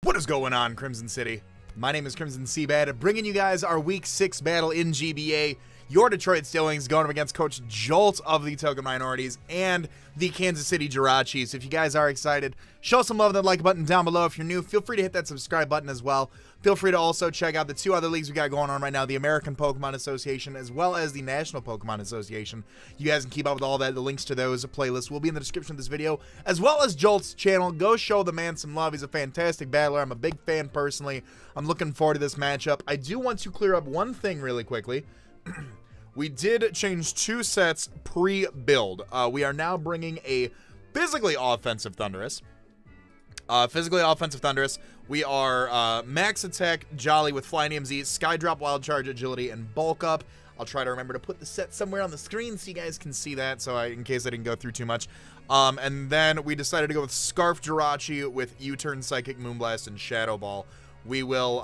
What is going on, Crimson City? My name is Crimson CBAD, bringing you guys our Week 6 battle in GBA. Your Detroit Steelings going up against Coach Jolt of the Token Minorities and the Kansas City Jirachiefs. If you guys are excited, show some love with that like button down below. If you're new, feel free to hit that subscribe button as well. Feel free to also check out the two other leagues we got going on right now, the American Pokemon Association as well as the National Pokemon Association. You guys can keep up with all that. The links to those playlists will be in the description of this video, as well as Jolt's channel. Go show the man some love. He's a fantastic battler. I'm a big fan personally. I'm looking forward to this matchup. I do want to clear up one thing really quickly. We did change two sets pre-build. We are now bringing a physically offensive Thundurus. We are max attack Jolly with Flying EMZ, Skydrop, Wild Charge, Agility, and Bulk Up. I'll try to remember to put the set somewhere on the screen so you guys can see that, in case I didn't go through too much. And then we decided to go with Scarf Jirachi with U-Turn, Psychic, Moonblast, and Shadow Ball. We will,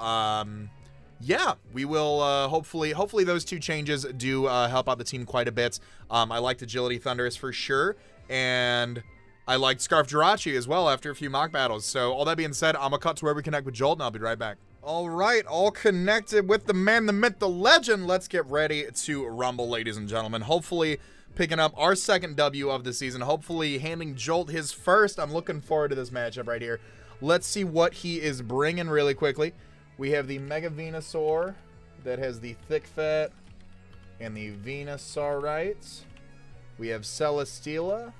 yeah, we will hopefully those two changes do help out the team quite a bit. I liked Agility Thundurus for sure, and I liked Scarf Jirachi as well after a few mock battles. So all that being said, I'm gonna cut to where we connect with Jolt, and I'll be right back. All right, all connected with the man, the myth, the legend. Let's get ready to rumble, ladies and gentlemen. Hopefully picking up our second W of the season. Hopefully handing Jolt his first. I'm looking forward to this matchup right here. Let's see what he is bringing really quickly. We have the Mega Venusaur that has the Thick Fat and the Venusaurite. We have Celesteela.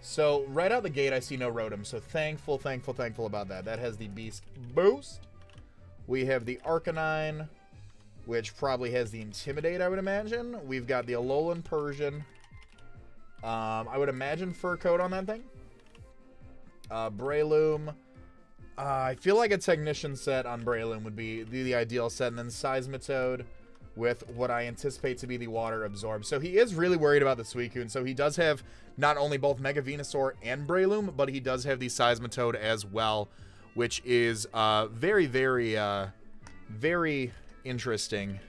So right out the gate, I see no Rotom. So thankful about that. That has the Beast Boost. We have the Arcanine, which probably has the Intimidate, I would imagine. We've got the Alolan Persian. I would imagine Fur Coat on that thing. Breloom. I feel like a Technician set on Breloom would be the ideal set. And then Seismitoad with what I anticipate to be the Water Absorb. So he is really worried about the Suicune. So he does have not only both Mega Venusaur and Breloom, but he does have the Seismitoad as well, which is very interesting.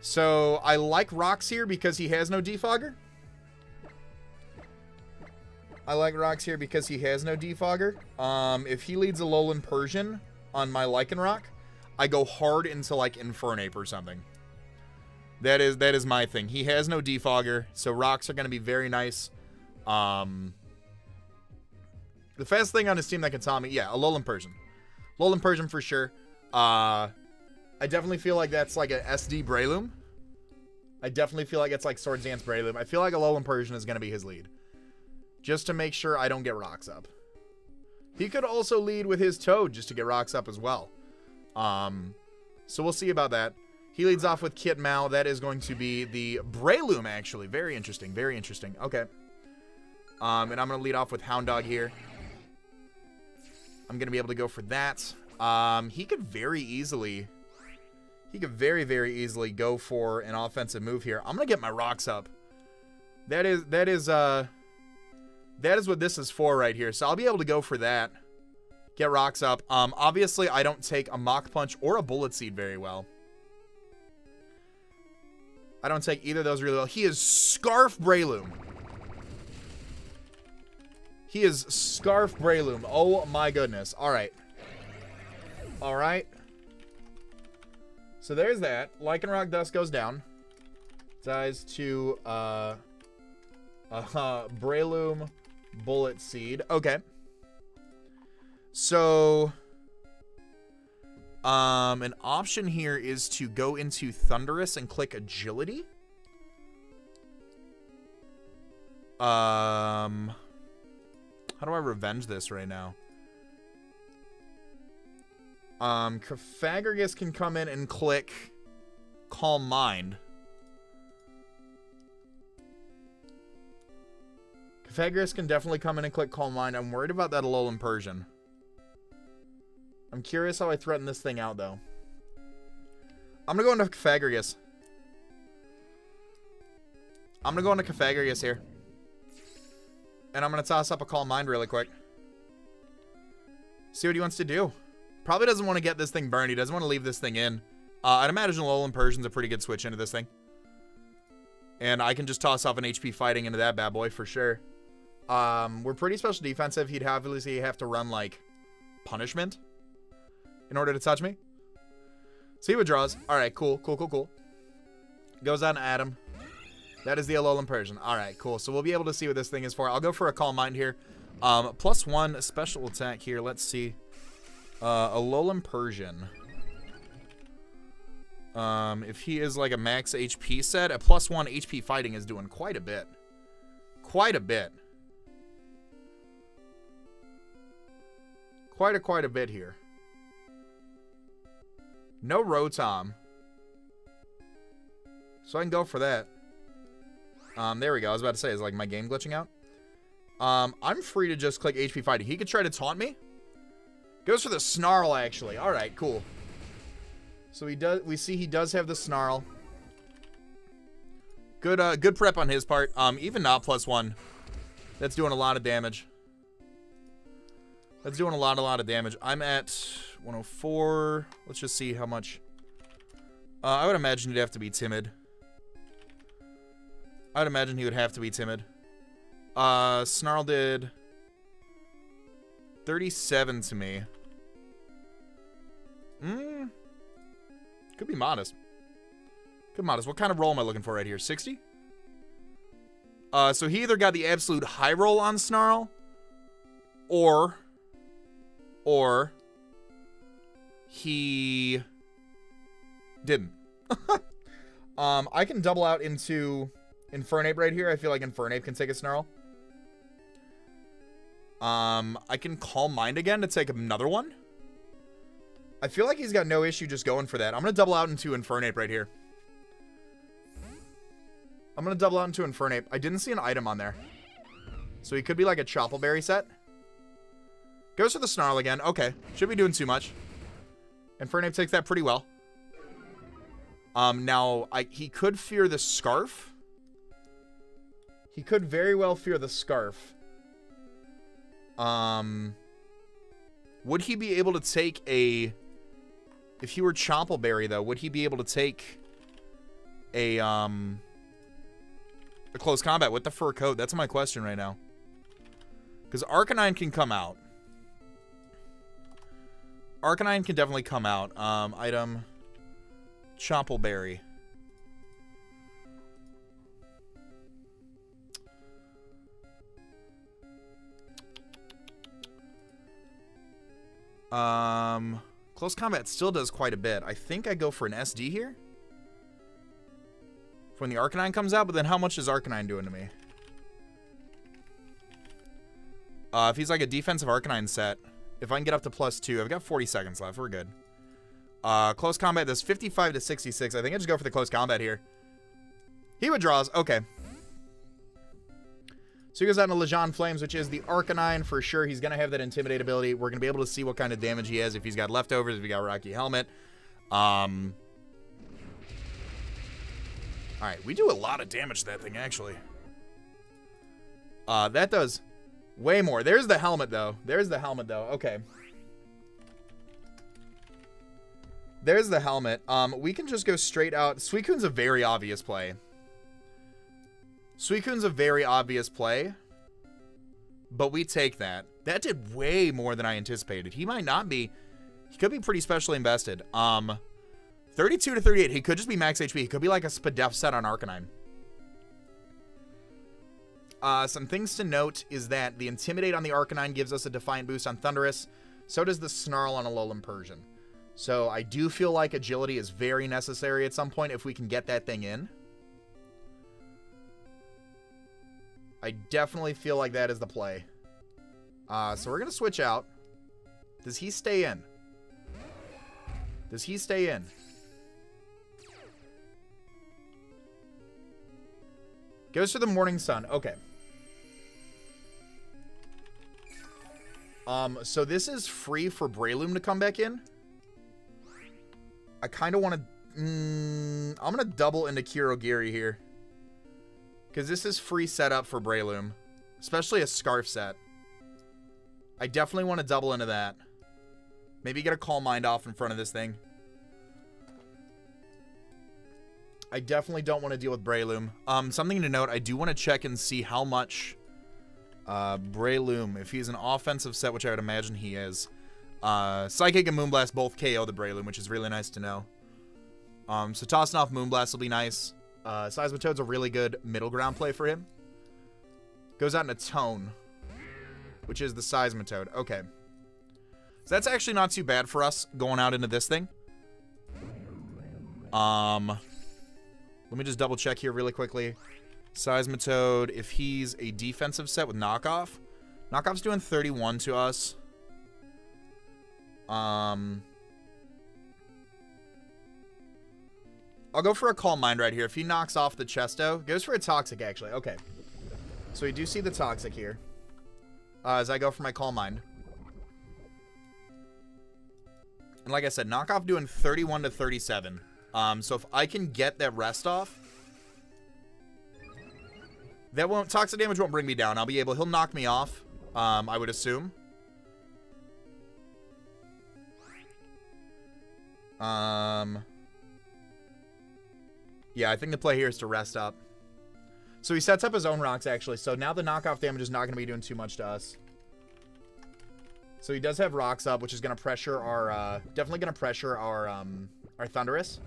So I like Rocks here because he has no Defogger. If he leads a Alolan Persian on my Lycanroc, I go hard into like Infernape or something. That is my thing. He has no Defogger, so rocks are going to be very nice. The fast thing on his team that can tell me, yeah, Alolan Persian. Alolan Persian for sure. I definitely feel like that's like a SD Breloom. I definitely feel like it's like Swords Dance Breloom. I feel like Alolan Persian is going to be his lead, just to make sure I don't get rocks up. He could also lead with his Toad just to get rocks up as well. So we'll see about that. He leads off with Kitmao. That is going to be the Breloom, actually. Very interesting. Very interesting. Okay. And I'm going to lead off with Houndoug here. I'm going to be able to go for that. He could very easily go for an offensive move here. I'm going to get my rocks up. That is what this is for right here. So I'll be able to go for that. Get rocks up. Obviously, I don't take a Mach Punch or a Bullet Seed very well. I don't take either of those really well. He is Scarf Breloom. He is Scarf Breloom. Oh my goodness. All right. All right. So there's that. Lycanroc Dust goes down. Dies to Breloom Bullet Seed. Okay. So an option here is to go into Thundurus and click Agility. How do I revenge this right now? Cofagrigus can come in and click Calm Mind. Cofagrigus can definitely come in and click Calm Mind. I'm worried about that Alolan Persian. I'm curious how I threaten this thing out, though. I'm going to go into Cofagrigus. Here. And I'm going to toss up a Calm Mind really quick. See what he wants to do. Probably doesn't want to get this thing burned. He doesn't want to leave this thing in. I'd imagine Alolan Persian's a pretty good switch into this thing. And I can just toss off an HP Fighting into that bad boy for sure. We're pretty special defensive. He'd obviously have to run like punishment in order to touch me. So he withdraws. All right, cool. Goes on to Adam. That is the Alolan Persian. All right, cool. So we'll be able to see what this thing is for. I'll go for a Calm Mind here. +1 special attack here. Let's see. Alolan Persian. If he is like a max HP set, a +1 HP fighting is doing quite a bit. Quite a bit. Quite a bit here. No Rotom. So I can go for that. There we go. I was about to say, is like my game glitching out? I'm free to just click HP fighting. He could try to taunt me. Goes for the Snarl, actually. All right, cool. So he does. We see he does have the Snarl. Good prep on his part. Even not +1. That's doing a lot of damage. That's doing a lot of damage. I'm at 104. Let's just see how much. I would imagine he'd have to be timid. I'd imagine he would have to be timid. Snarl did 37 to me. Could be modest. What kind of roll am I looking for right here? 60? So he either got the absolute high roll on Snarl, or he didn't. I can double out into Infernape right here. I feel like Infernape can take a Snarl. I can Calm Mind again to take another one. I feel like he's got no issue just going for that. I'm going to double out into Infernape right here. I'm going to double out into Infernape. I didn't see an item on there. So he could be like a Choppleberry set. Goes for the Snarl again. Okay. Should be doing too much. Infernape takes that pretty well. Now, he could fear the Scarf. He could very well fear the Scarf. Would he be able to take a... If he were Choppleberry, though, would he be able to take a close combat with the fur coat? That's my question right now. Because Arcanine can come out. Arcanine can definitely come out. Item... Choppleberry. Close combat still does quite a bit. I think I go for an SD here when the Arcanine comes out, but then how much is Arcanine doing to me? If he's like a defensive Arcanine set, if I can get up to +2, I've got 40 seconds left. We're good. Close combat does 55 to 66. I think I just go for the close combat here. He withdraws. Okay. So he goes out into Legion Flames, which is the Arcanine for sure. He's going to have that Intimidate ability. We're going to be able to see what kind of damage he has, if he's got leftovers, if he got Rocky Helmet. Alright, we do a lot of damage to that thing, actually. That does way more. There's the helmet, though. Okay. There's the helmet. We can just go straight out. Suicune's a very obvious play. But we take that. That did way more than I anticipated. He might not be. He could be pretty specially invested. 32 to 38. He could just be max HP. He could be like a Spadef set on Arcanine. Some things to note is that the Intimidate on the Arcanine gives us a Defiant boost on Thundurus. So does the Snarl on Alolan Persian. So I do feel like Agility is very necessary at some point if we can get that thing in. I definitely feel like that is the play. So we're going to switch out. Does he stay in? Goes for the Morning Sun. Okay. So this is free for Breloom to come back in. I kind of want to... I'm going to double into Kirogiri here. Because this is free setup for Breloom. Especially a Scarf set. I definitely want to double into that. Maybe get a Calm Mind off in front of this thing. I definitely don't want to deal with Breloom. Something to note, I do want to check and see how much Breloom, if he's an offensive set, which I would imagine he is, Psychic and Moonblast both KO the Breloom, which is really nice to know. So tossing off Moonblast will be nice. Seismitoad's a really good middle ground play for him. Goes out in a Tone, which is the Seismitoad. Okay. So that's actually not too bad for us going out into this thing. Let me just double check here really quickly. Seismitoad, if he's a defensive set with Knockoff. Knockoff's doing 31 to us. I'll go for a Calm Mind right here. If he knocks off the Chesto, goes for a Toxic, actually. Okay. So we do see the Toxic here. As I go for my Calm Mind. And like I said, Knockoff doing 31 to 37. So if I can get that rest off, that won't, Toxic damage won't bring me down. I'll be able, he'll knock me off, I would assume. Yeah, I think the play here is to rest up. So he sets up his own rocks, actually. So now the knockoff damage is not going to be doing too much to us. So he does have rocks up, which is going to pressure our, definitely going to pressure our Thundurus.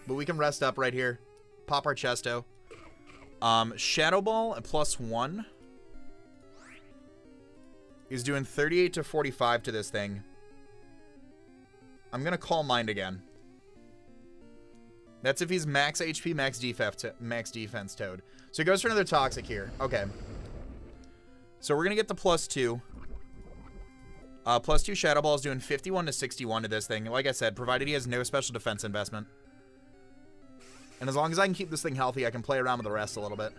But we can rest up right here. Pop our Chesto. Shadow Ball at +1 is doing 38 to 45 to this thing. I'm going to Calm Mind again. That's if he's max HP, max defense Toad. So he goes for another Toxic here. Okay. So we're going to get the +2. +2 Shadow Ball is doing 51 to 61 to this thing. Like I said, provided he has no special defense investment. And as long as I can keep this thing healthy, I can play around with the rest a little bit.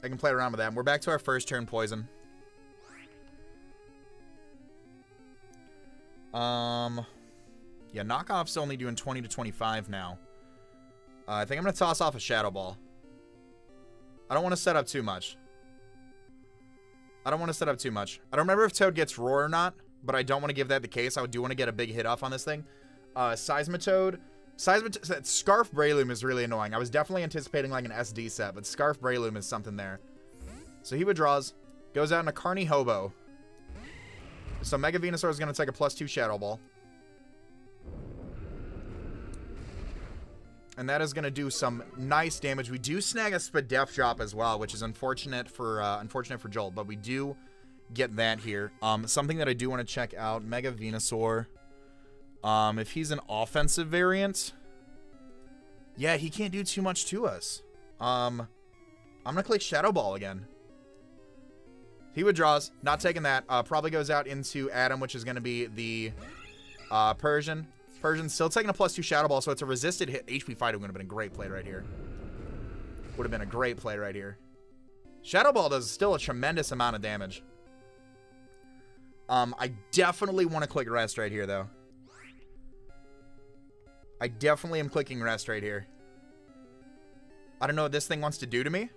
I can play around with that. We're back to our first turn Poison. Yeah, Knockoff's only doing 20 to 25 now. I think I'm going to toss off a Shadow Ball. I don't want to set up too much. I don't remember if Toad gets Roar or not, but I don't want to give that the case. I do want to get a big hit off on this thing. Seismitoad. Scarf Breloom is really annoying. I was definitely anticipating like an SD set, but Scarf Breloom is something there. So he withdraws. Goes out in a Carny Hobo. So Mega Venusaur is going to take a +2 Shadow Ball. And that is going to do some nice damage. We do snag a Spadef drop as well, which is unfortunate for Jolt, but we do get that here. Something that I do want to check out, Mega Venusaur. If he's an offensive variant, yeah, he can't do too much to us. I'm going to click Shadow Ball again. He withdraws, not taking that. Probably goes out into Adam, which is going to be the Persian. Persian's still taking a +2 Shadow Ball, so it's a resisted hit. HP Fighter would have been a great play right here. Would have been a great play right here. Shadow Ball does still a tremendous amount of damage. I definitely want to click Rest right here, though. I definitely am clicking Rest right here. I don't know what this thing wants to do to me,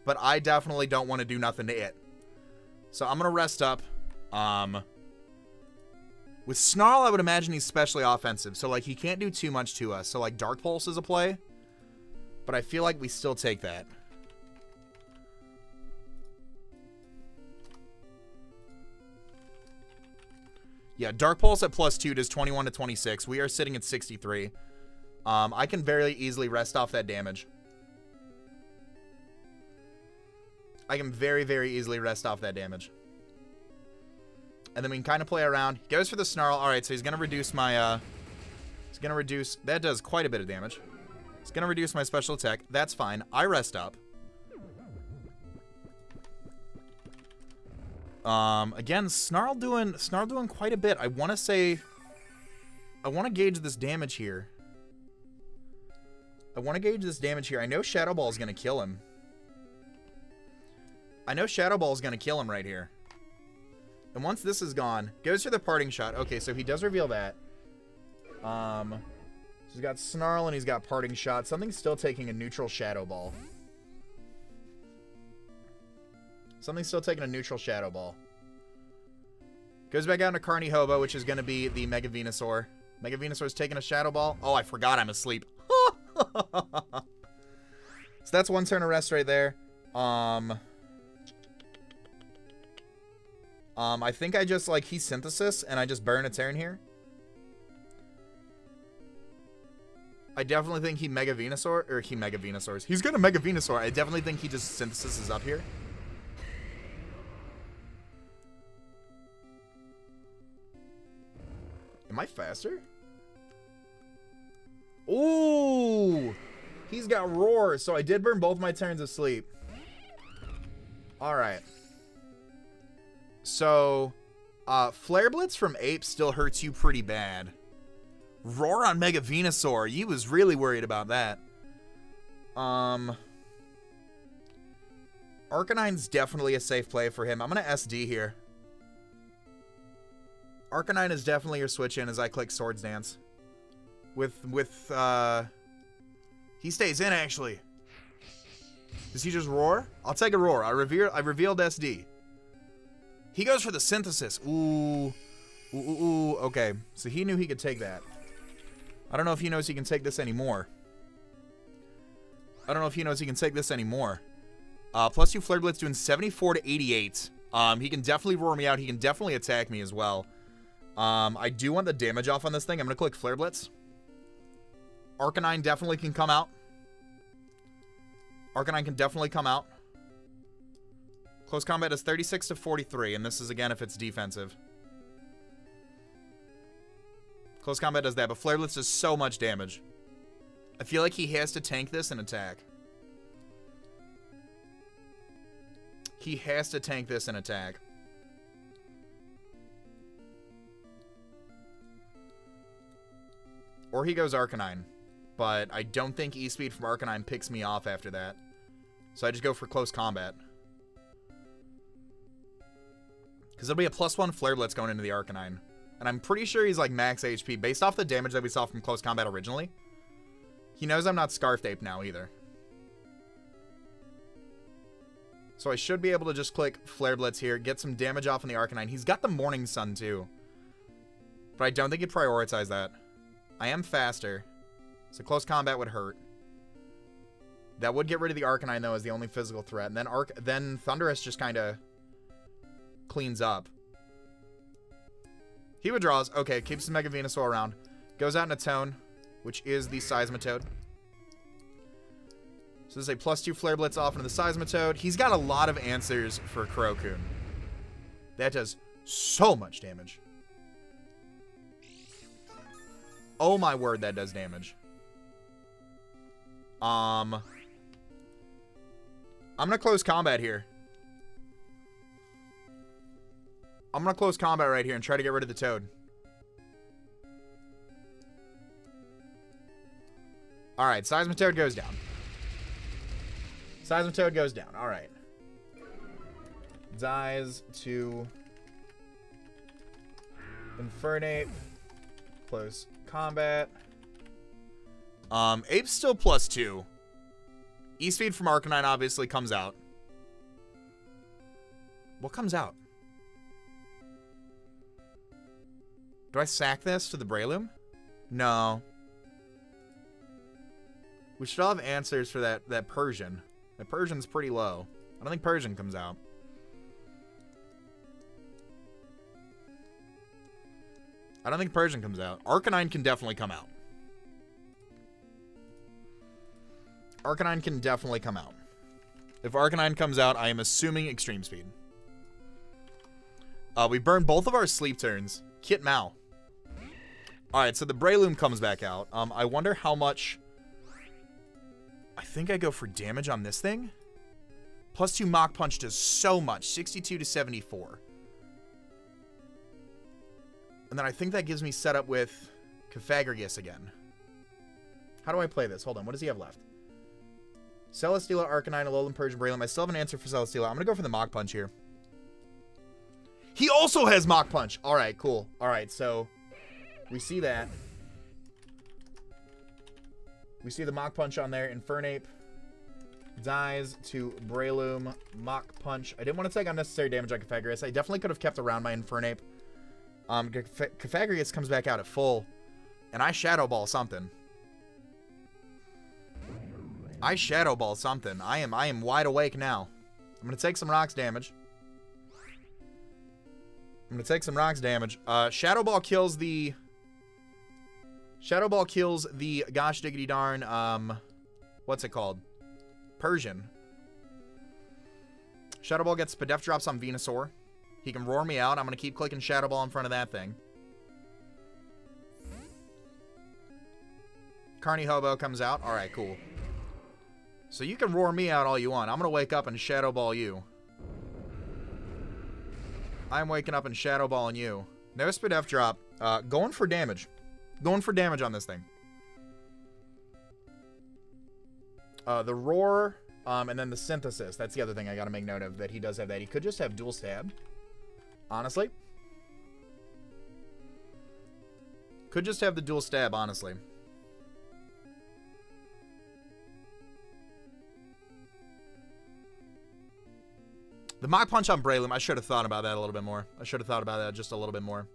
but I definitely don't want to do nothing to it. So I'm going to rest up. With Snarl, I would imagine he's specially offensive. So, like, he can't do too much to us. So, like, Dark Pulse is a play. But I feel like we still take that. Yeah, Dark Pulse at +2 does 21 to 26. We are sitting at 63. I can very easily rest off that damage. I can very, very easily rest off that damage. And then we can kind of play around. He goes for the Snarl. All right, so he's going to reduce my... he's going to reduce... That does quite a bit of damage. He's going to reduce my special attack. That's fine. I rest up. Again, Snarl doing quite a bit. I want to say... I want to gauge this damage here. I know Shadow Ball is going to kill him. Right here. And once this is gone, goes for the Parting Shot. Okay, so he does reveal that. So he's got Snarl and he's got Parting Shot. Something's still taking a neutral Shadow Ball. Goes back out into Carny Hobo, which is going to be the Mega Venusaur. Mega Venusaur's taking a Shadow Ball. Oh, I forgot I'm asleep. So that's one turn of rest right there. I think I just, like, he's Synthesis, and I just burn a turn here. I definitely think he Mega Venusaur, or he Mega Venusaurs. He's gonna Mega Venusaur. I definitely think he just Synthesis is up here. Am I faster? Ooh! He's got Roar, so I did burn both my turns of sleep. Alright. So, Flare Blitz from Ape still hurts you pretty bad. Roar on Mega Venusaur. You was really worried about that. Arcanine's definitely a safe play for him. I'm going to SD here. Arcanine is definitely your switch in as I click Swords Dance. He stays in, actually. Does he just roar? I'll take a roar. I revealed SD. He goes for the Synthesis. Ooh. Ooh. Okay. So he knew he could take that. I don't know if he knows he can take this anymore. Plus 2 Flare Blitz doing 74 to 88. He can definitely roar me out. He can definitely attack me as well. I do want the damage off on this thing. I'm going to click Flare Blitz. Arcanine definitely can come out. Close combat is 36 to 43, and this is, again, if it's defensive. Close combat does that, but Flare Blitz does so much damage. I feel like he has to tank this and attack. Or he goes Arcanine. But I don't think E-Speed from Arcanine picks me off after that. So I just go for close combat. Because it'll be a +1 Flare Blitz going into the Arcanine. And I'm pretty sure he's like max HP. Based off the damage that we saw from close combat originally. He knows I'm not Scarfed Ape now either. So I should be able to just click Flare Blitz here. Get some damage off on the Arcanine. He's got the Morning Sun too. But I don't think he'd prioritize that. I am faster. So close combat would hurt. That would get rid of the Arcanine, though, as the only physical threat. And then Thundurus just kind of cleans up. He withdraws. Okay, keeps his Mega Venusaur around. Goes out in a Tone, which is the Seismitoad. So this is a +2 Flare Blitz off into the Seismitoad. He's got a lot of answers for Crocoon. That does so much damage. Oh my word, that does damage. I'm gonna close combat here. I'm gonna close combat right here and try to get rid of the Toad. Alright, Seismitoad goes down. Alright. Dies to Infernape. Close combat. Ape's still +2. E-Speed from Arcanine obviously comes out. What comes out? Do I sack this to the Breloom? No. We should all have answers for that Persian. That Persian's pretty low. I don't think Persian comes out. Arcanine can definitely come out. If Arcanine comes out, I am assuming Extreme Speed. We burn both of our sleep turns. Kit Mao. Alright, so the Breloom comes back out. I wonder how much... I think I go for damage on this thing. +2 Mach Punch does so much. 62 to 74. And then I think that gives me set up with Cofagrigus again. How do I play this? Hold on, what does he have left? Celesteela, Arcanine, Alolan, Persian, Breloom. I still have an answer for Celesteela. I'm going to go for the Mach Punch here. He also has Mach Punch. All right, cool. All right, so we see that. We see the Mach Punch on there. Infernape dies to Breloom. Mach Punch. I didn't want to take unnecessary damage on Cofagrigus. I definitely could have kept around my Infernape. Cofagrigus comes back out at full, and I Shadow Ball something. I Shadow Ball something. I am wide awake now. I'm going to take some rocks damage. Shadow Ball kills the... gosh diggity darn, what's it called? Persian. Shadow Ball gets Spadef drops on Venusaur. He can roar me out. I'm going to keep clicking Shadow Ball in front of that thing. Carney Hobo comes out. All right, cool. So you can roar me out all you want. I'm going to wake up and Shadow Ball you. I'm waking up and Shadow Balling you. No Spadef drop. Going for damage. Going for damage on this thing. The roar, and then the synthesis. That's the other thing I got to make note of, that he does have that. He could just have dual stab. Honestly. Could just have the dual stab, honestly. The Mach Punch on Breloom, I should have thought about that a little bit more. I should have thought about that just a little bit more.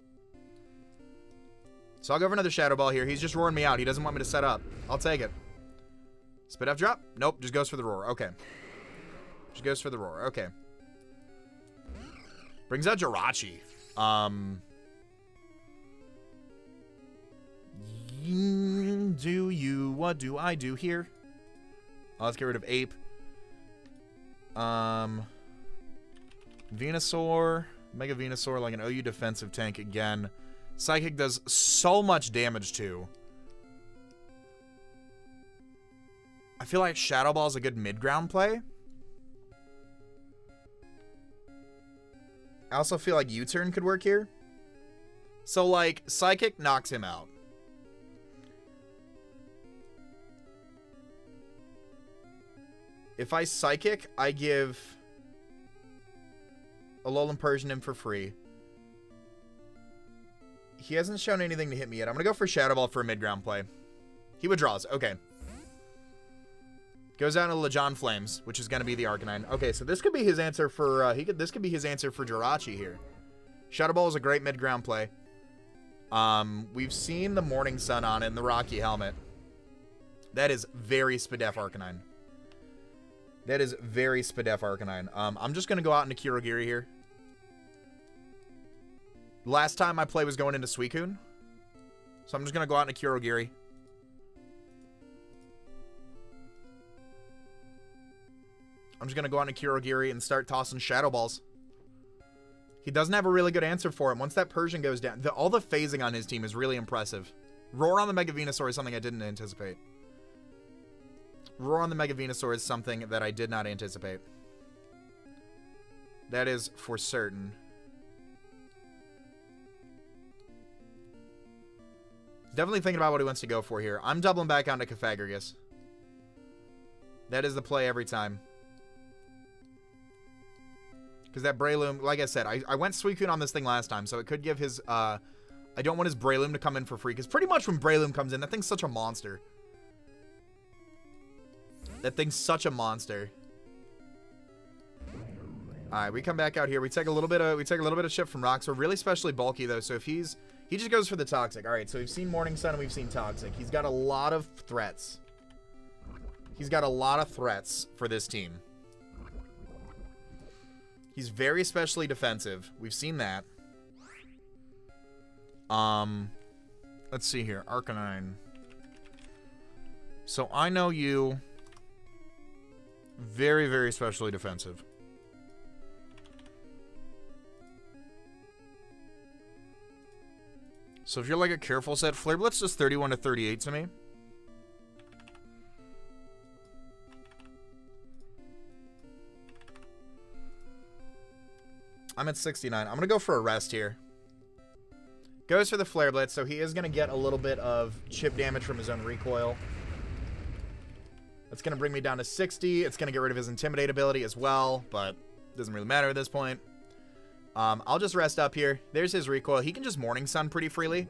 So I'll go for another Shadow Ball here. He's just roaring me out. He doesn't want me to set up. I'll take it. Spadef drop? Nope, just goes for the roar. Okay. Just goes for the roar. Okay. Brings out Jirachi. What do I do here? Let's get rid of Ape. Venusaur. Mega Venusaur, like an OU defensive tank again. Psychic does so much damage too. I feel like Shadow Ball is a good mid-ground play. I also feel like U-turn could work here. So, like, Psychic knocks him out. If I Psychic, I give Alolan Persian him for free. He hasn't shown anything to hit me yet. I'm going to go for Shadow Ball for a mid-ground play. He withdraws. Okay. Goes down to Legion Flames, which is going to be the Arcanine. Okay, so this could be his answer for... this could be his answer for Jirachi here. Shadow Ball is a great mid-ground play. We've seen the Morning Sun on it in the Rocky helmet. That is very Spadef Arcanine. That is very Spadef Arcanine. I'm just going to go out into Kirogiri here. Last time my play was going into Suicune. So I'm just going to go out into Kirogiri. I'm just going to go on to Kirogiri and start tossing Shadow Balls. He doesn't have a really good answer for it. Once that Persian goes down, all the phasing on his team is really impressive. Roar on the Mega Venusaur is something I didn't anticipate. Roar on the Mega Venusaur is something that I did not anticipate. That is for certain. Definitely thinking about what he wants to go for here. I'm doubling back onto Cofagrigus. That is the play every time. Because that Breloom, like I said, I went Suicune on this thing last time, so it could give his, I don't want his Breloom to come in for free, because pretty much when Breloom comes in, that thing's such a monster. That thing's such a monster. Alright, we come back out here. We take a little bit of chip from Rocks. We're really specially bulky, though, so if he just goes for the Toxic. Alright, so we've seen Morning Sun and we've seen Toxic. He's got a lot of threats. He's got a lot of threats for this team. He's very specially defensive. We've seen that. Let's see here. Arcanine. So I know you. Very, very specially defensive. So if you're like a careful set, Flare Blitz does 31 to 38 to me. I'm at 69. I'm going to go for a rest here. Goes for the Flare Blitz, so he is going to get a little bit of chip damage from his own recoil. That's going to bring me down to 60. It's going to get rid of his Intimidate ability as well, but it doesn't really matter at this point. I'll just rest up here. There's his recoil. He can just Morning Sun pretty freely.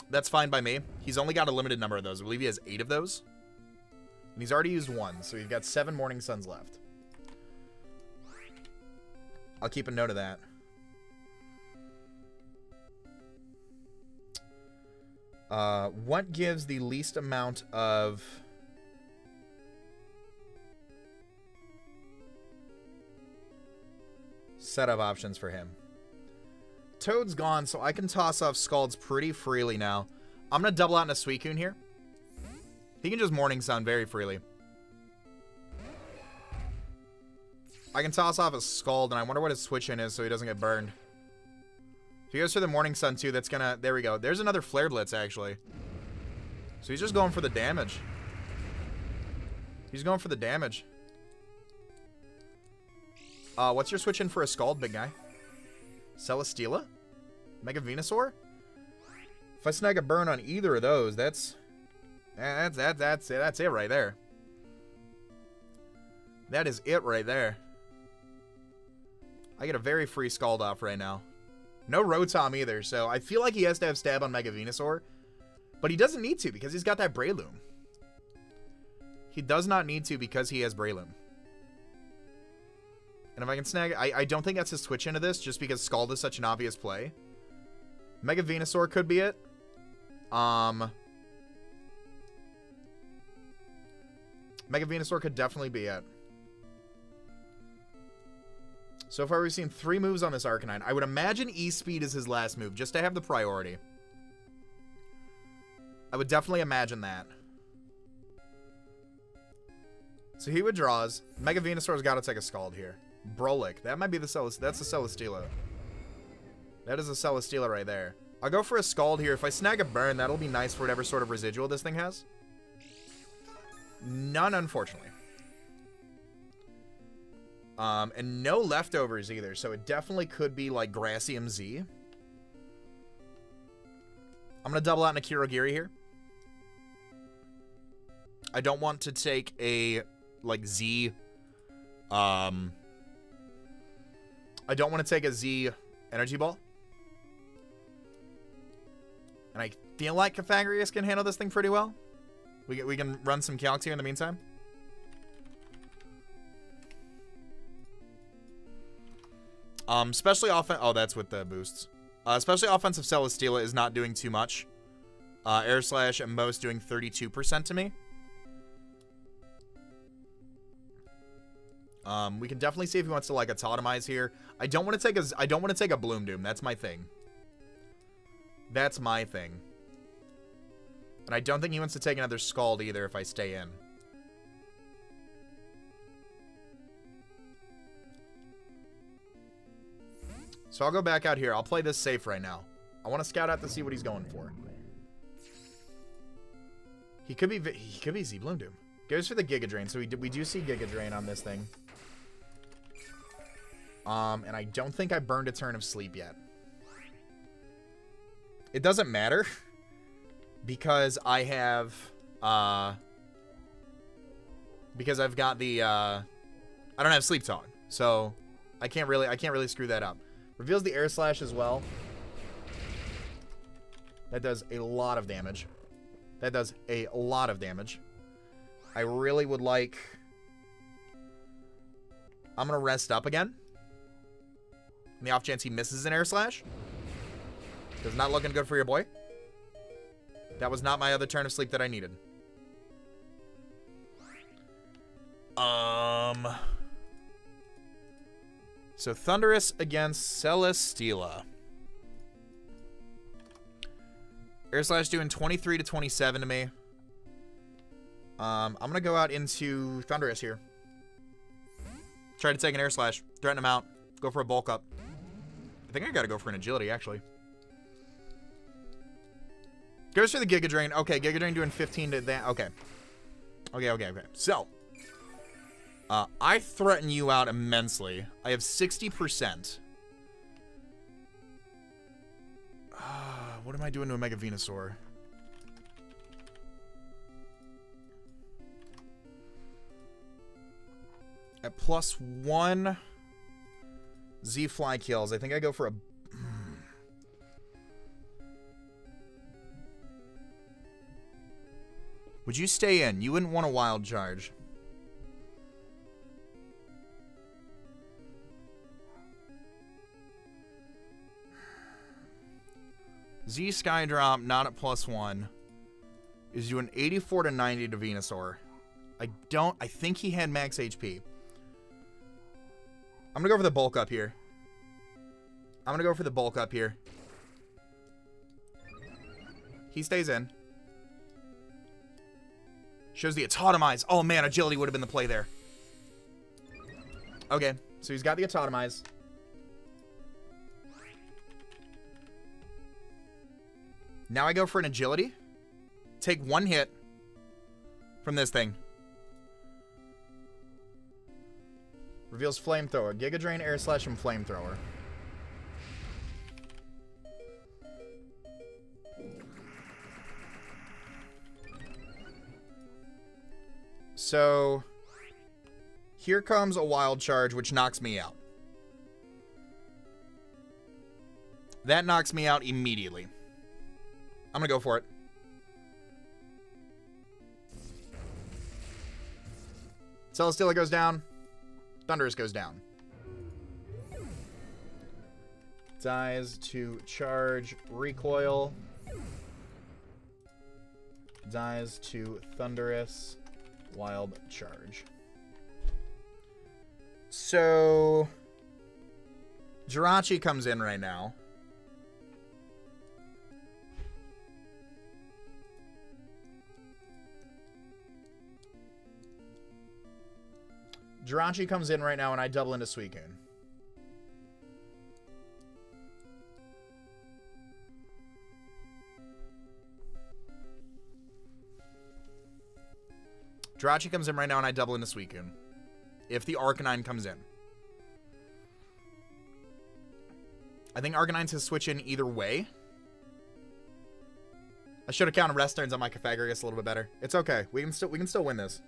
That's fine by me. He's only got a limited number of those. I believe he has 8 of those. And he's already used 1, so he's got 7 Morning Suns left. I'll keep a note of that. What gives the least amount of setup options for him. Toad's gone, so I can toss off Scalds pretty freely now. I'm going to double out into Suicune here. He can just Morning Sun very freely. I can toss off a Scald, and I wonder what his switch in is so he doesn't get burned. If he goes for the Morning Sun too, that's going to... There we go. There's another Flare Blitz, actually. So he's just going for the damage. He's going for the damage. What's your switch in for a Scald, big guy? Celesteela? Mega Venusaur? If I snag a burn on either of those, that's it right there. That is it right there. I get a very free Scald off right now. No Rotom either, so I feel like he has to have Stab on Mega Venusaur. But he doesn't need to because he's got that Breloom. He does not need to because he has Breloom. And if I can snag... I don't think that's his switch into this just because Scald is such an obvious play. Mega Venusaur could be it. Mega Venusaur could definitely be it. So far we've seen 3 moves on this Arcanine. I would imagine E-Speed is his last move, just to have the priority. I would definitely imagine that. So he withdraws. Mega Venusaur's got to take a Scald here. Brolic. That might be the Celesteela. That's a Celesteela. That is a Celesteela right there. I'll go for a Scald here. If I snag a burn, that'll be nice for whatever sort of residual this thing has. None, unfortunately. And no leftovers either, so it definitely could be like Grassium Z. I'm going to double out into Kirogiri here. I don't want to take a, like, Z. I don't want to take a Z Energy Ball. And I feel like Cathagrius can handle this thing pretty well. We can run some calcs here in the meantime. Especially offense. Oh, that's with the boosts. Especially offensive Celesteela is not doing too much. Air Slash at most doing 32% to me. We can definitely see if he wants to like autotomize here. I don't want to take a Bloom Doom. That's my thing. That's my thing. And I don't think he wants to take another Scald either if I stay in. So I'll go back out here. I'll play this safe right now. I want to scout out to see what he's going for. He could be Z Bloom Doom. Goes for the Giga Drain. So we do see Giga Drain on this thing. And I don't think I burned a turn of sleep yet. It doesn't matter because I have because I've got the I don't have Sleep Talk, so I can't really screw that up. Reveals the Air Slash as well. That does a lot of damage. That does a lot of damage. I really would like... I'm going to rest up again. In the off chance he misses an Air Slash. Does not looking good for your boy. That was not my other turn of sleep that I needed. So Thundurus against Celesteela. Air Slash doing 23 to 27 to me. I'm going to go out into Thundurus here. Try to take an Air Slash. Threaten him out. Go for a bulk up. I think I got to go for an agility, actually. Goes for the Giga Drain. Okay, Giga Drain doing 15 to that. Okay. Okay. So, I threaten you out immensely. I have 60%. What am I doing to a Mega Venusaur? At +1 Z Fly kills, I think I go for a... Would you stay in? You wouldn't want a Wild Charge. Z Skydrop, not at +1, is doing 84 to 90 to Venusaur. I think he had max HP. I'm gonna go for the bulk up here. I'm going to go for the bulk up here. He stays in. Shows the Autotomize. Oh, man, agility would have been the play there. Okay, so he's got the Autotomize. Now I go for an agility. Take one hit from this thing. Reveals Flamethrower. Giga Drain, Air Slash, and Flamethrower. So, here comes a Wild Charge, which knocks me out. That knocks me out immediately. I'm gonna go for it. Celesteela goes down. Thunderous goes down. Dies to charge recoil. Dies to Thunderous. Wild Charge. So, Jirachi comes in right now. Jirachi comes in right now, and I double into Suicune. Jirachi comes in right now, and I double into Suicune. If the Arcanine comes in. I think Arcanine's his switch in either way. I should have counted rest turns on my Pythagoras a little bit better. It's okay. We can still win this.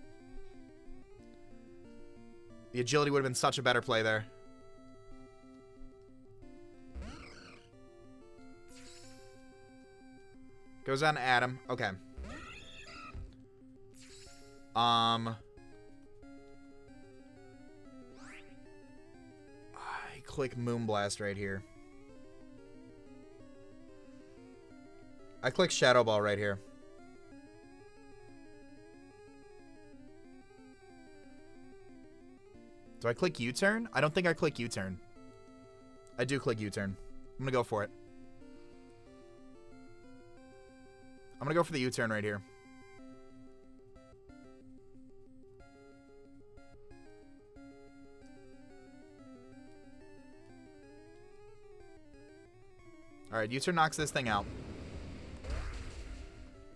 The agility would have been such a better play there. Goes on to Adam. Okay. I click Moonblast right here. I click Shadow Ball right here. Do I click U-turn? I don't think I click U-turn. I do click U-turn. I'm gonna go for it. I'm gonna go for the U-turn right here. Alright, U-turn knocks this thing out.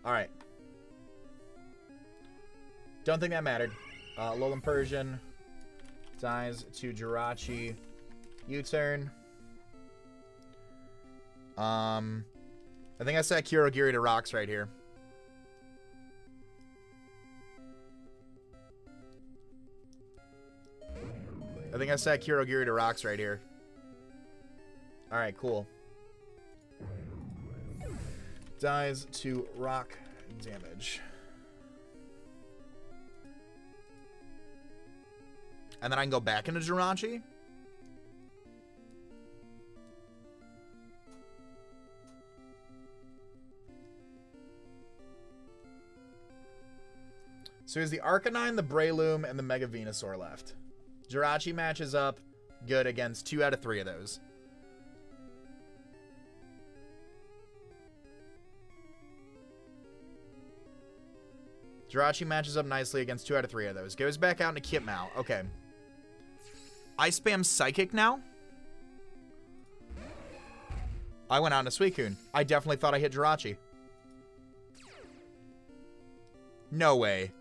Alright. Don't think that mattered. Alolan Persian dies to Jirachi. U-turn. I think I set Kurogiri to rocks right here. I think I set Kurogiri to rocks right here. Alright, cool. Dies to rock damage. And then I can go back into Jirachi. So here's the Arcanine, the Breloom, and the Mega Venusaur left. Jirachi matches up good against 2 out of 3 of those. Jirachi matches up nicely against 2 out of 3 of those. Goes back out into Kitmao. Okay. I spam Psychic now. I went out into Suicune. I definitely thought I hit Jirachi. No way.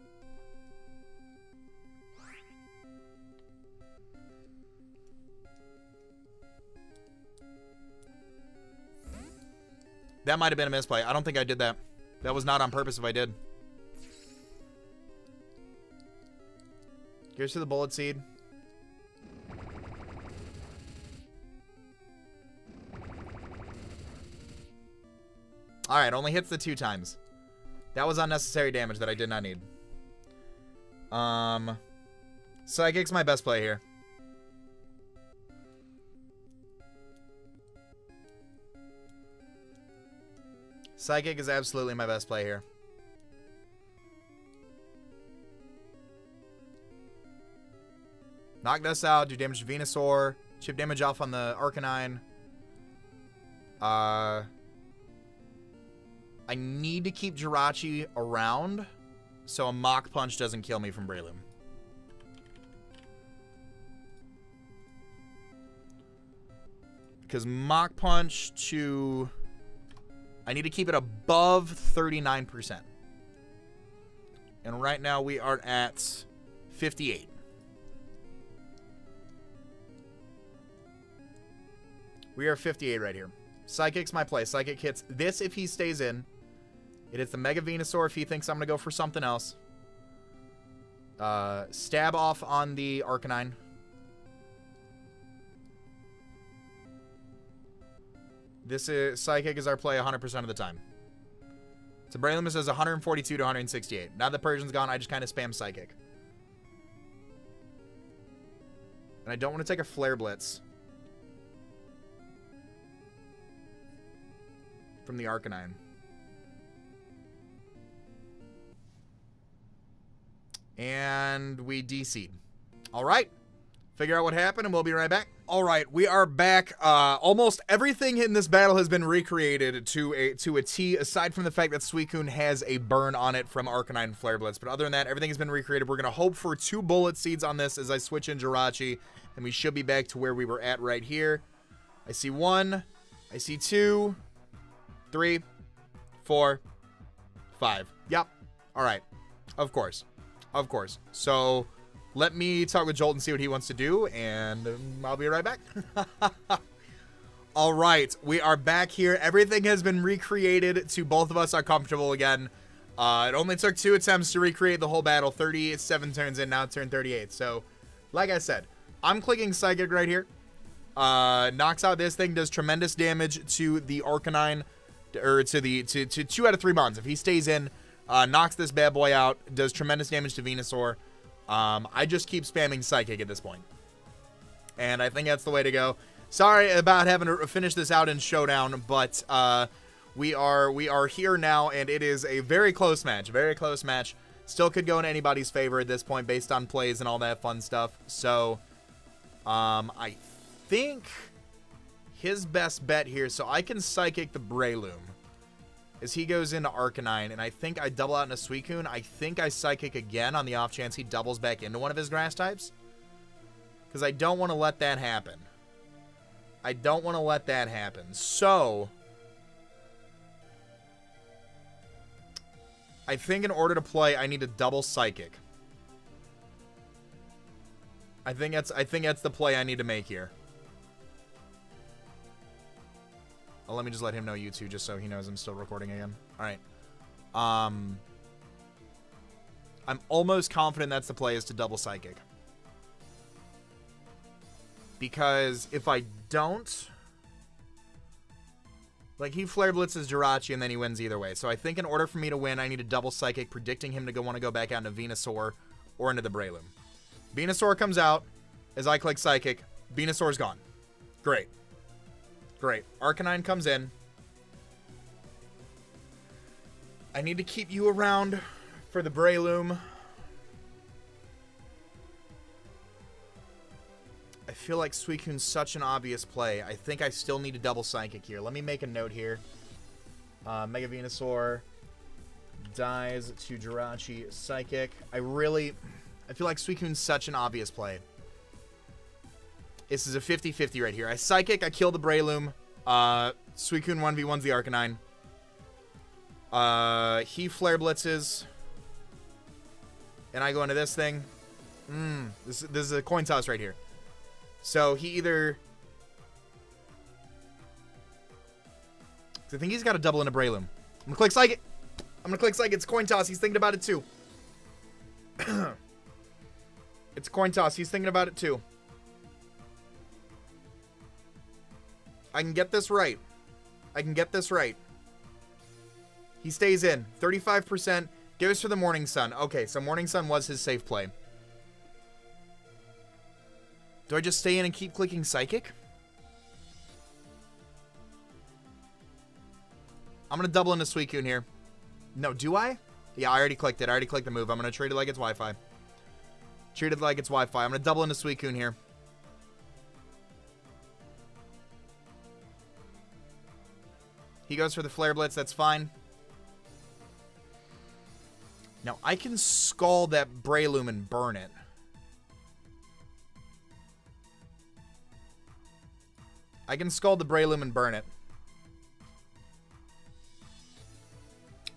That might have been a misplay. I don't think I did that. That was not on purpose if I did. Goes to the Bullet Seed. Alright, only hits the 2 times. That was unnecessary damage that I did not need. Psychic's my best play here. Psychic is absolutely my best play here. Knock this out, do damage to Venusaur, chip damage off on the Arcanine. I need to keep Jirachi around so a Mach Punch doesn't kill me from Breloom. Because Mach Punch to... I need to keep it above 39%. And right now we are at 58. We are 58 right here. Psychic's my play. Psychic hits this if he stays in. It hits the Mega Venusaur if he thinks I'm going to go for something else. Stab off on the Arcanine. This is Psychic is our play 100% of the time. So Breloom says 142 to 168. Now that Persian's gone, I just kind of spam Psychic. And I don't want to take a Flare Blitz from the Arcanine. And we DC'd. All right. Figure out what happened and we'll be right back. All right, we are back. Almost everything in this battle has been recreated to a T, aside from the fact that Suicune has a burn on it from Arcanine and Flare Blitz. But other than that, everything has been recreated. We're going to hope for 2 Bullet Seeds on this as I switch in Jirachi, and we should be back to where we were at right here. I see 1. I see 2. 3. 4. 5. Yep. All right. Of course. Of course. So... let me talk with Jolt and see what he wants to do, and I'll be right back. All right, we are back here. Everything has been recreated to both of us are comfortable again. It only took 2 attempts to recreate the whole battle. 37 turns in, now turn 38. So, like I said, I'm clicking Psychic right here. Knocks out this thing, does tremendous damage to the Arcanine, or to 2 out of 3 bonds. If he stays in, knocks this bad boy out, does tremendous damage to Venusaur. I just keep spamming Psychic at this point. And I think that's the way to go. Sorry about having to finish this out in Showdown, but we are here now, and it is a very close match. Very close match. Still could go in anybody's favor at this point based on plays and all that fun stuff. So, I think his best bet here, so I can Psychic the Breloom as he goes into Arcanine, and I think I double out into Suicune. I think I Psychic again on the off chance he doubles back into one of his grass types. Because I don't want to let that happen. I don't want to let that happen. So, I think in order to play, I need to double Psychic. I think that's the play I need to make here. Let me just let him know you two, just so he knows I'm still recording again. All right. I'm almost confident that's the play, is to double Psychic. Because if I don't... like, he Flare Blitzes Jirachi, and then he wins either way. So I think in order for me to win, I need to double Psychic, predicting him to want to go back out into Venusaur or into the Breloom. Venusaur comes out as I click Psychic. Venusaur's gone. Great. Great. Arcanine comes in. I need to keep you around for the Breloom. I feel like Suicune's such an obvious play. I think I still need to double Psychic here. Let me make a note here. Mega Venusaur dies to Jirachi Psychic. I feel like Suicune's such an obvious play. This is a 50-50 right here. I Psychic, I kill the Breloom. Suicune 1v1's the Arcanine. He Flare Blitzes. And I go into this thing. This is a coin toss right here. So he either... I think he's got to double into Breloom. I'm going to click Psychic. I'm going to click Psychic. It's coin toss. He's thinking about it too. It's coin toss. He's thinking about it too. I can get this right. I can get this right. He stays in. 35%. Goes for the Morning Sun. Okay, so Morning Sun was his safe play. Do I just stay in and keep clicking Psychic? I'm going to double into Suicune here. No, do I? Yeah, I already clicked it. I already clicked the move. I'm going to treat it like it's Wi-Fi. Treat it like it's Wi-Fi. I'm going to double into Suicune here. He goes for the Flare Blitz. That's fine. Now, I can Scald that Breloom and burn it. I can Scald the Breloom and burn it.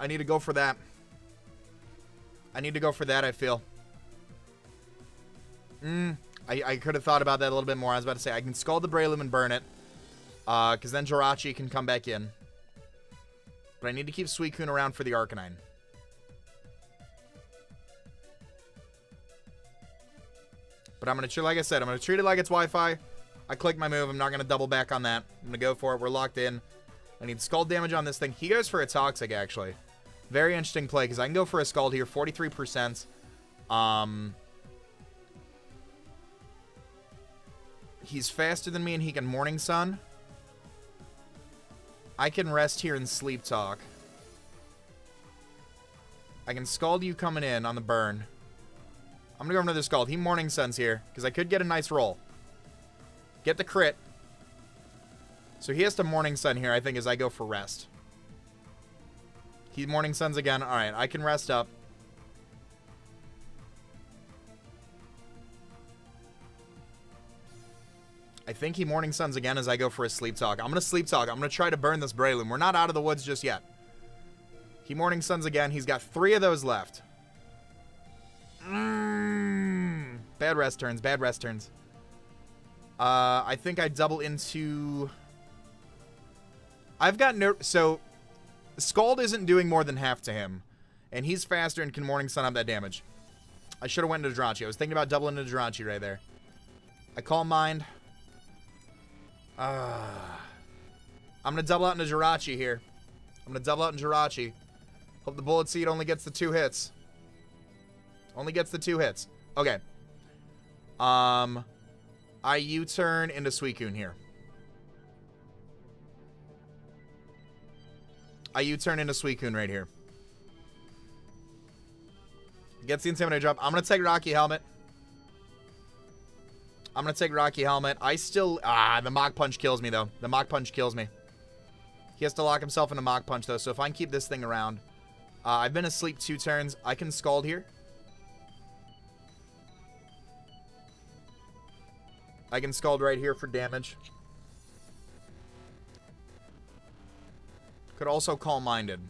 I need to go for that. I need to go for that, I feel. I could have thought about that a little bit more. I was about to say, I can Scald the Breloom and burn it. Because then Jirachi can come back in. But I need to keep Suicune around for the Arcanine. But I'm going to, like I said, I'm going to treat it like it's Wi-Fi. I click my move. I'm not going to double back on that. I'm going to go for it. We're locked in. I need Scald damage on this thing. He goes for a Toxic, actually. Very interesting play, because I can go for a Scald here. 43%. He's faster than me, and he can Morning Sun. I can rest here and Sleep Talk. I can Scald you coming in on the burn. I'm going to go for another Scald. He Morning Suns here, because I could get a nice roll. Get the crit. So he has to Morning Sun here, I think, as I go for rest. He Morning Suns again. All right, I can rest up. I think he Morning Suns again as I go for a Sleep Talk. I'm going to Sleep Talk. I'm going to try to burn this Breloom. We're not out of the woods just yet. He Morning Suns again. He's got 3 of those left. Bad rest turns. Bad rest turns. I think I double into... I've got no... So, Scald isn't doing more than half to him. And he's faster and can Morning Sun up that damage. I should have went into Jirachi. I was thinking about doubling into Jirachi right there. I Calm Mind. I'm going to double out into Jirachi here. I'm going to double out into Jirachi. Hope the Bullet Seed only gets the 2 hits. Only gets the 2 hits. Okay. I U-turn into Suicune here. I U-turn into Suicune right here. Gets the Intimidator drop. I'm going to take Rocky Helmet. I'm going to take Rocky Helmet. I still... the Mach Punch kills me, though. The Mach Punch kills me. He has to lock himself into Mach Punch, though. So if I can keep this thing around... I've been asleep 2 turns. I can Scald here. I can Scald right here for damage. Could also Calm Minded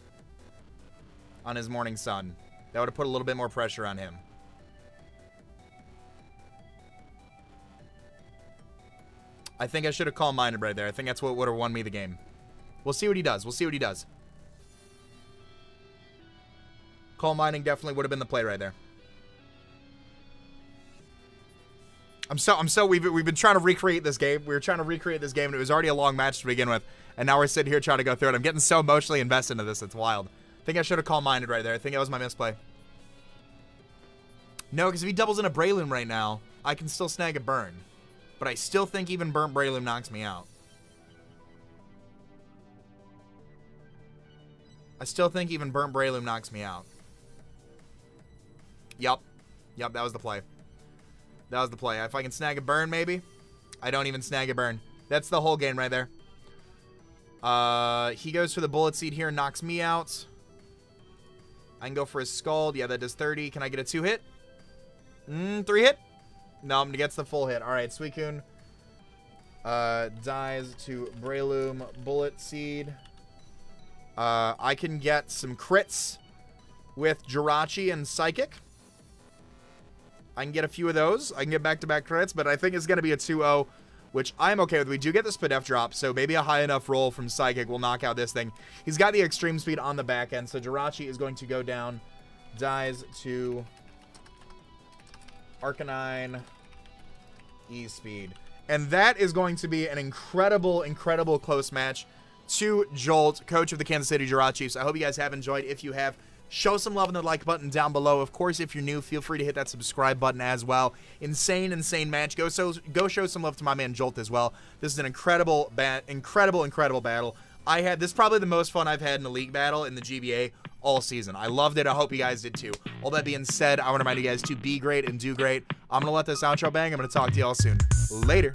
on his Morning Sun. That would have put a little bit more pressure on him. I think I should have Calm Minded right there. I think that's what would have won me the game. We'll see what he does. We'll see what he does. Calm Minding definitely would have been the play right there. We've been trying to recreate this game. We were trying to recreate this game, and it was already a long match to begin with. And now we're sitting here trying to go through it. I'm getting so emotionally invested into this. It's wild. I think I should have Calm Minded right there. I think that was my misplay. No, because if he doubles in a Breloom right now, I can still snag a burn. But I still think even burnt Breloom knocks me out. I still think even burnt Breloom knocks me out. Yup. Yup, that was the play. That was the play. If I can snag a burn, maybe. I don't even snag a burn. That's the whole game right there. He goes for the Bullet Seed here and knocks me out. I can go for a Scald. Yeah, that does 30. Can I get a 2-hit? 3-hit? No, I'm going to get the full hit. All right, Suicune dies to Breloom Bullet Seed. I can get some crits with Jirachi and Psychic. I can get a few of those. I can get back-to-back crits, but I think it's going to be a 2-0, which I'm okay with. We do get the SPDF drop, so maybe a high enough roll from Psychic will knock out this thing. He's got the extreme speed on the back end, so Jirachi is going to go down. Dies to Arcanine E-Speed. And that is going to be an incredible, incredible close match to Jolt, coach of the Kansas City Jirachiefs. I hope you guys have enjoyed. If you have, show some love on the like button down below. Of course, if you're new, feel free to hit that subscribe button as well. Insane match. Go show some love to my man Jolt as well. This is an incredible battle. This is probably the most fun I've had in a league battle in the GBA all season. I loved it. I hope you guys did too. All that being said, I want to remind you guys to be great and do great. I'm going to let this outro bang. I'm going to talk to y'all soon. Later.